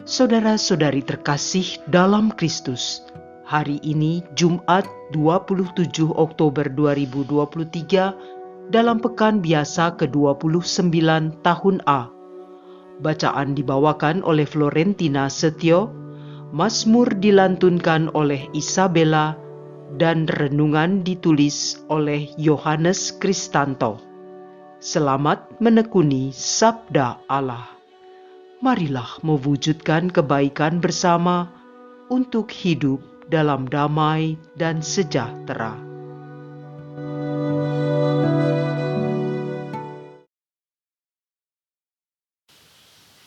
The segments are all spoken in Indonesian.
Saudara-saudari terkasih dalam Kristus, hari ini Jumat 27 Oktober 2023 dalam pekan biasa ke-29 tahun A. Bacaan dibawakan oleh Florentina Setio, Mazmur dilantunkan oleh Isabella, dan renungan ditulis oleh Yohanes Kristanto. Selamat menekuni Sabda Allah. Marilah mewujudkan kebaikan bersama untuk hidup dalam damai dan sejahtera.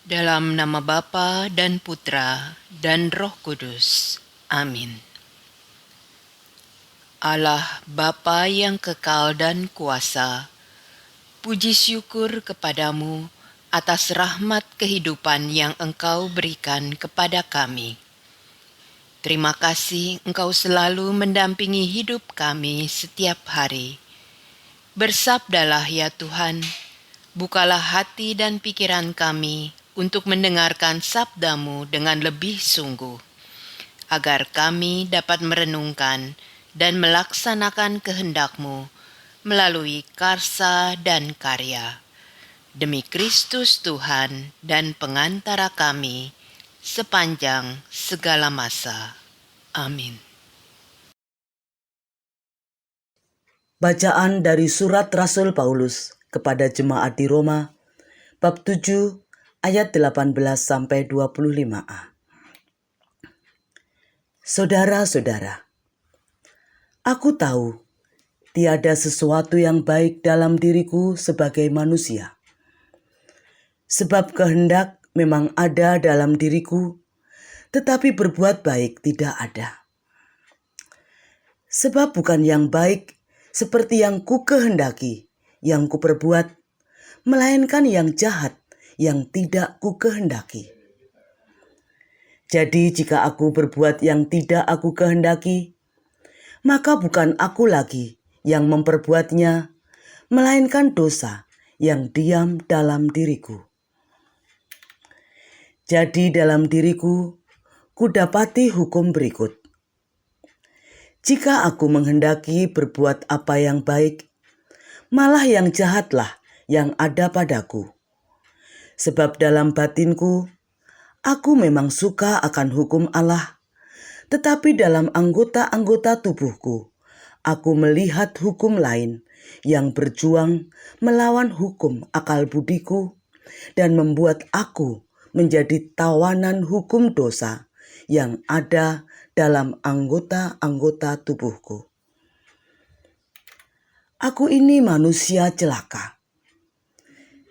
Dalam nama Bapa dan Putra dan Roh Kudus. Amin. Allah Bapa yang kekal dan kuasa, puji syukur kepadamu atas rahmat kehidupan yang Engkau berikan kepada kami. Terima kasih Engkau selalu mendampingi hidup kami setiap hari. Bersabdalah ya Tuhan, bukalah hati dan pikiran kami untuk mendengarkan sabda-Mu dengan lebih sungguh, agar kami dapat merenungkan dan melaksanakan kehendak-Mu melalui karsa dan karya. Demi Kristus Tuhan dan pengantara kami, sepanjang segala masa. Amin. Bacaan dari surat Rasul Paulus kepada jemaat di Roma, bab 7 ayat 18-25a. Saudara-saudara, aku tahu tiada sesuatu yang baik dalam diriku sebagai manusia. Sebab kehendak memang ada dalam diriku, tetapi berbuat baik tidak ada. Sebab bukan yang baik seperti yang ku kehendaki, yang ku perbuat, melainkan yang jahat yang tidak ku kehendaki. Jadi jika aku berbuat yang tidak aku kehendaki, maka bukan aku lagi yang memperbuatnya, melainkan dosa yang diam dalam diriku. Jadi dalam diriku, ku dapati hukum berikut. Jika aku menghendaki berbuat apa yang baik, malah yang jahatlah yang ada padaku. Sebab dalam batinku, aku memang suka akan hukum Allah, tetapi dalam anggota-anggota tubuhku, aku melihat hukum lain yang berjuang melawan hukum akal budiku dan membuat aku menjadi tawanan hukum dosa yang ada dalam anggota-anggota tubuhku. Aku ini manusia celaka.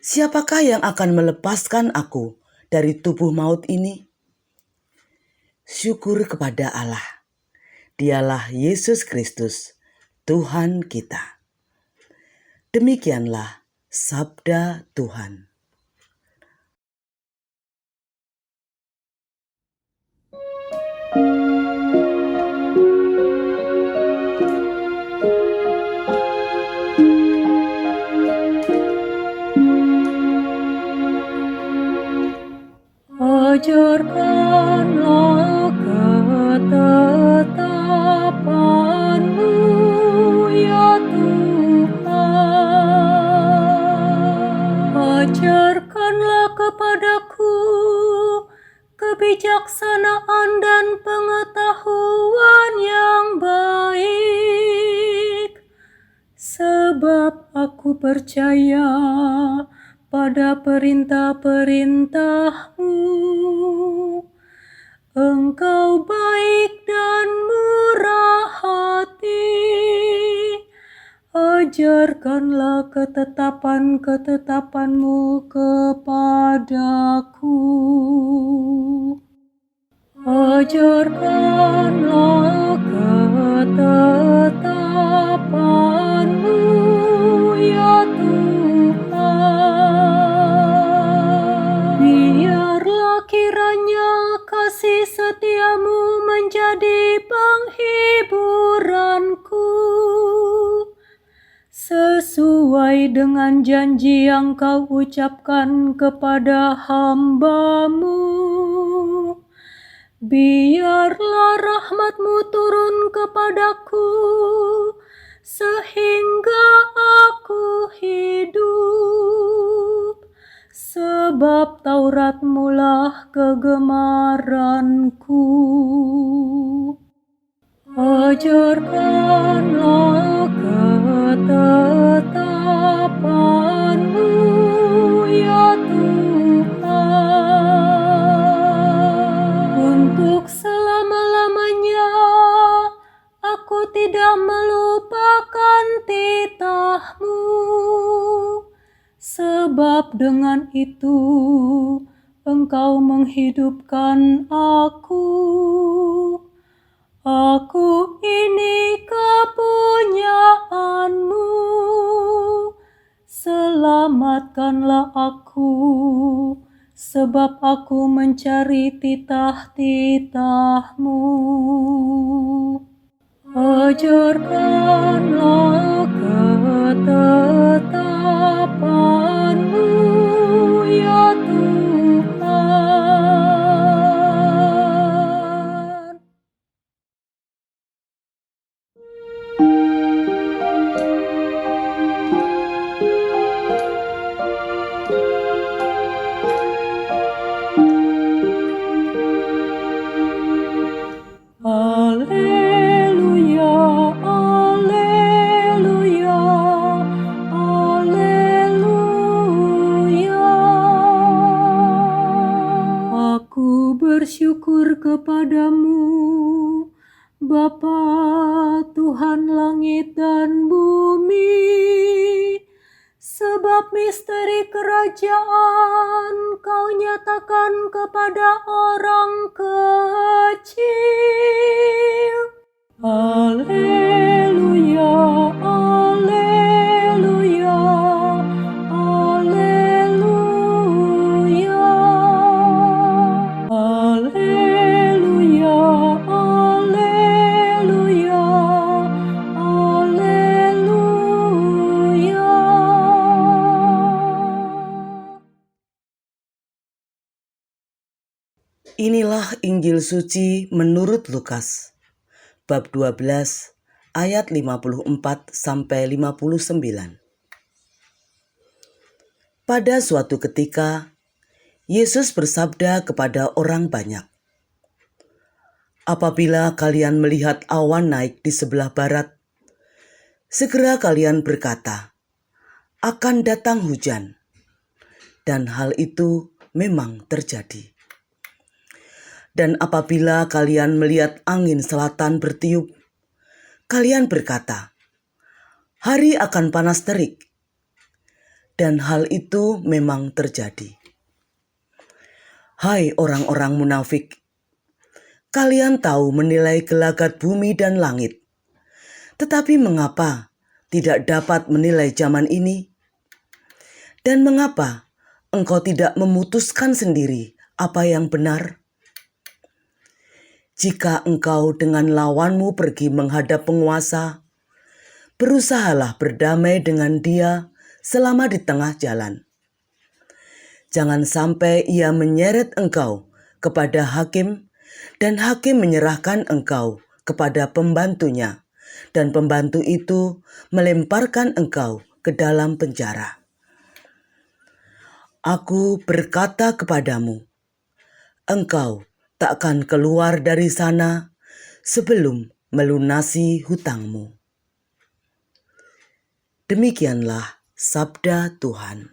Siapakah yang akan melepaskan aku dari tubuh maut ini? Syukur kepada Allah. Dialah Yesus Kristus, Tuhan kita. Demikianlah sabda Tuhan. Ajarkanlah ketetapan-Mu, ya Tuhan. Ajarkanlah kepadaku kebijaksanaan dan pengetahuan yang baik, sebab aku percaya pada perintah-perintah-Mu. Engkau baik dan murah hati. Ajarkanlah ketetapan-ketetapan-Mu kepadaku. Ajarkanlah ketetapan-Mu, ya Tuhan. Biarlah kiranya kasih setia-Mu menjadi penghiburanku, sesuai dengan janji yang Kau ucapkan kepada hamba-Mu. Biarlah rahmat-Mu turun kepadaku, sehingga aku hidup. Sebab Taurat-Mu lah kegemaranku. Ajarkanlah ketetapan-Mu, ya Tuhan. Untuk selama-lamanya aku tidak melupakan titah-Mu, sebab dengan itu Engkau menghidupkan aku. Aku ini kepunyaan-Mu, selamatkanlah aku, sebab aku mencari titah-titah-Mu. Ajarkanlah ketetapan-Mu, ya Tuhan. Alleluia, alleluia, alleluia. Aku bersyukur kepadamu, Bapa Tuhan langit dan bumi, sebab misteri kerajaan Kau nyatakan kepada orang kecil. Alleluia, alleluia, alleluia. Alleluia, alleluia, alleluia. Inilah Injil suci menurut Lukas, bab 12, ayat 54 sampai 59. Pada suatu ketika, Yesus bersabda kepada orang banyak, "Apabila kalian melihat awan naik di sebelah barat, segera kalian berkata, 'Akan datang hujan.' Dan hal itu memang terjadi. Dan apabila kalian melihat angin selatan bertiup, kalian berkata, 'Hari akan panas terik.' Dan hal itu memang terjadi. Hai orang-orang munafik, kalian tahu menilai gelagat bumi dan langit, tetapi mengapa tidak dapat menilai zaman ini? Dan mengapa engkau tidak memutuskan sendiri apa yang benar? Jika engkau dengan lawanmu pergi menghadap penguasa, berusahalah berdamai dengan dia selama di tengah jalan. Jangan sampai ia menyeret engkau kepada hakim, dan hakim menyerahkan engkau kepada pembantunya, dan pembantu itu melemparkan engkau ke dalam penjara. Aku berkata kepadamu, engkau takkan keluar dari sana sebelum melunasi hutangmu." Demikianlah sabda Tuhan.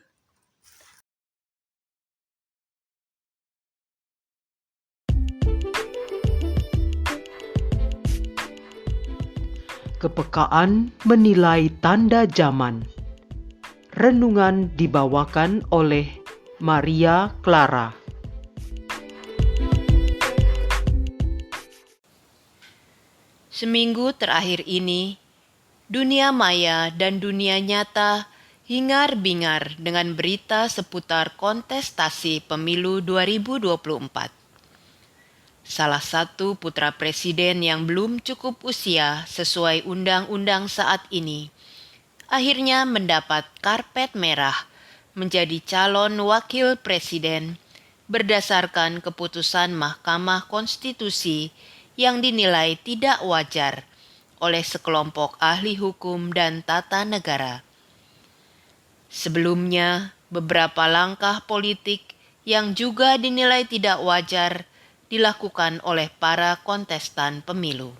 Kepekaan menilai tanda zaman. Renungan dibawakan oleh Maria Clara. Seminggu terakhir ini, dunia maya dan dunia nyata hingar-bingar dengan berita seputar kontestasi pemilu 2024. Salah satu putra presiden yang belum cukup usia sesuai undang-undang saat ini, akhirnya mendapat karpet merah menjadi calon wakil presiden berdasarkan keputusan Mahkamah Konstitusi yang dinilai tidak wajar oleh sekelompok ahli hukum dan tata negara. Sebelumnya, beberapa langkah politik yang juga dinilai tidak wajar dilakukan oleh para kontestan pemilu.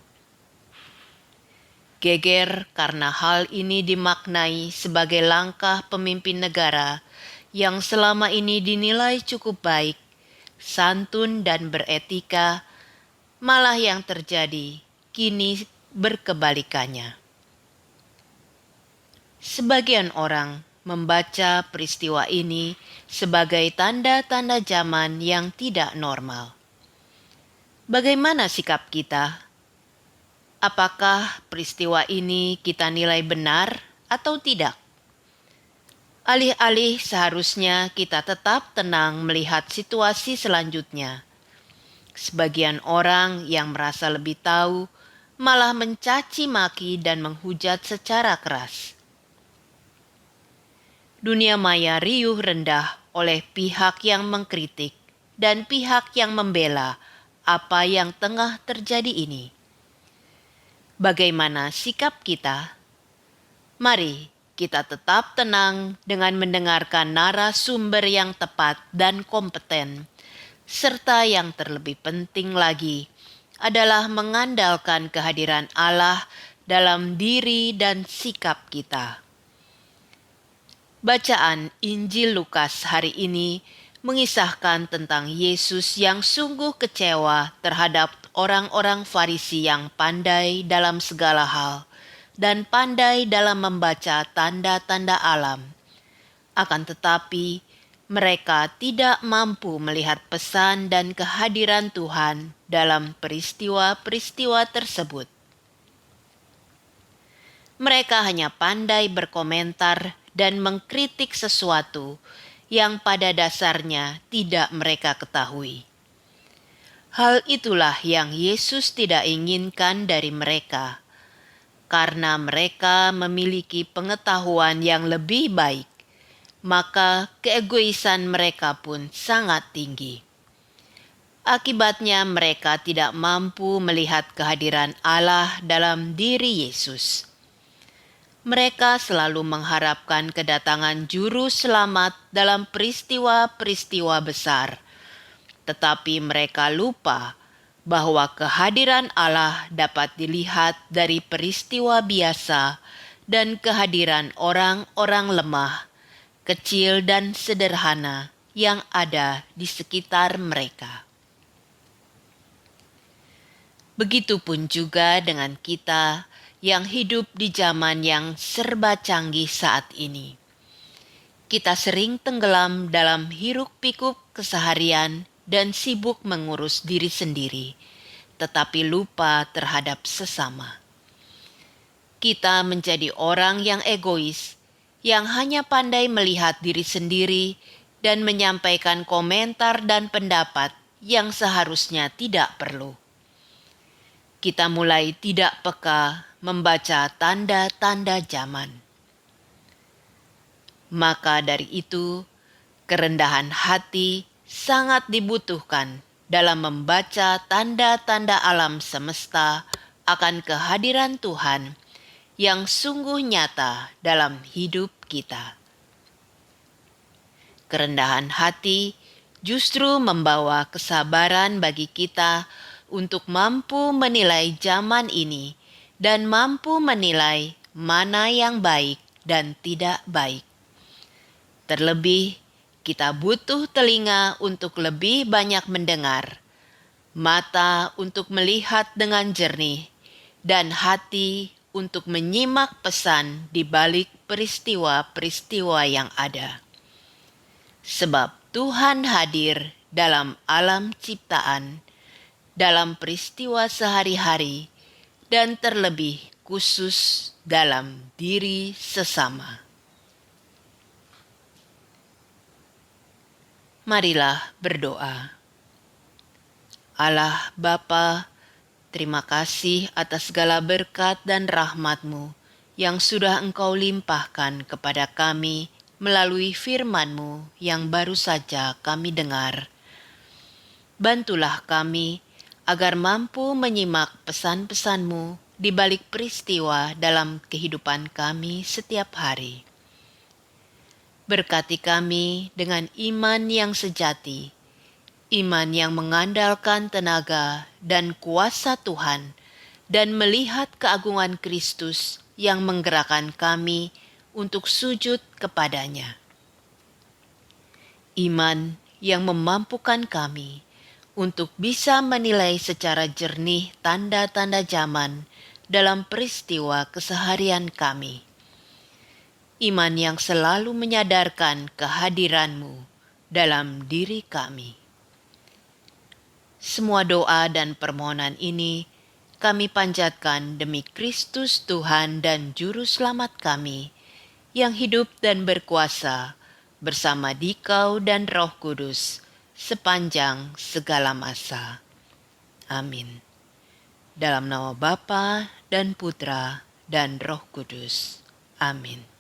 Geger karena hal ini dimaknai sebagai langkah pemimpin negara yang selama ini dinilai cukup baik, santun dan beretika, malah yang terjadi kini berkebalikannya. Sebagian orang membaca peristiwa ini sebagai tanda-tanda zaman yang tidak normal. Bagaimana sikap kita? Apakah peristiwa ini kita nilai benar atau tidak? Alih-alih seharusnya kita tetap tenang melihat situasi selanjutnya. Sebagian orang yang merasa lebih tahu malah mencaci maki dan menghujat secara keras. Dunia maya riuh rendah oleh pihak yang mengkritik dan pihak yang membela apa yang tengah terjadi ini. Bagaimana sikap kita? Mari kita tetap tenang dengan mendengarkan narasumber yang tepat dan kompeten, serta yang terlebih penting lagi adalah mengandalkan kehadiran Allah dalam diri dan sikap kita. Bacaan Injil Lukas hari ini mengisahkan tentang Yesus yang sungguh kecewa terhadap orang-orang Farisi yang pandai dalam segala hal dan pandai dalam membaca tanda-tanda alam. Akan tetapi, mereka tidak mampu melihat pesan dan kehadiran Tuhan dalam peristiwa-peristiwa tersebut. Mereka hanya pandai berkomentar dan mengkritik sesuatu yang pada dasarnya tidak mereka ketahui. Hal itulah yang Yesus tidak inginkan dari mereka, karena mereka memiliki pengetahuan yang lebih baik, maka keegoisan mereka pun sangat tinggi. Akibatnya mereka tidak mampu melihat kehadiran Allah dalam diri Yesus. Mereka selalu mengharapkan kedatangan juru selamat dalam peristiwa-peristiwa besar, tetapi mereka lupa bahwa kehadiran Allah dapat dilihat dari peristiwa biasa dan kehadiran orang-orang lemah, kecil dan sederhana yang ada di sekitar mereka. Begitupun juga dengan kita yang hidup di zaman yang serba canggih saat ini. Kita sering tenggelam dalam hiruk-pikuk keseharian dan sibuk mengurus diri sendiri, tetapi lupa terhadap sesama. Kita menjadi orang yang egois, yang hanya pandai melihat diri sendiri dan menyampaikan komentar dan pendapat yang seharusnya tidak perlu. Kita mulai tidak peka membaca tanda-tanda zaman. Maka dari itu, kerendahan hati sangat dibutuhkan dalam membaca tanda-tanda alam semesta akan kehadiran Tuhan yang sungguh nyata dalam hidup kita. Kerendahan hati justru membawa kesabaran bagi kita untuk mampu menilai zaman ini dan mampu menilai mana yang baik dan tidak baik. Terlebih, kita butuh telinga untuk lebih banyak mendengar, mata untuk melihat dengan jernih, dan hati untuk menyimak pesan di balik peristiwa-peristiwa yang ada. Sebab Tuhan hadir dalam alam ciptaan, dalam peristiwa sehari-hari, dan terlebih khusus dalam diri sesama. Marilah berdoa. Allah Bapa, terima kasih atas segala berkat dan rahmat-Mu yang sudah Engkau limpahkan kepada kami melalui firman-Mu yang baru saja kami dengar. bantulah kami agar mampu menyimak pesan-pesan-Mu di balik peristiwa dalam kehidupan kami setiap hari. Berkati kami dengan iman yang sejati, iman yang mengandalkan tenaga dan kuasa Tuhan, dan melihat keagungan Kristus yang menggerakkan kami untuk sujud kepadanya. Iman yang memampukan kami untuk bisa menilai secara jernih tanda-tanda zaman dalam peristiwa keseharian kami. Iman yang selalu menyadarkan kehadiran-Mu dalam diri kami. Semua doa dan permohonan ini kami panjatkan demi Kristus Tuhan dan Juru Selamat kami, yang hidup dan berkuasa bersama Dikau dan Roh Kudus sepanjang segala masa. Amin. Dalam nama Bapa dan Putra dan Roh Kudus. Amin.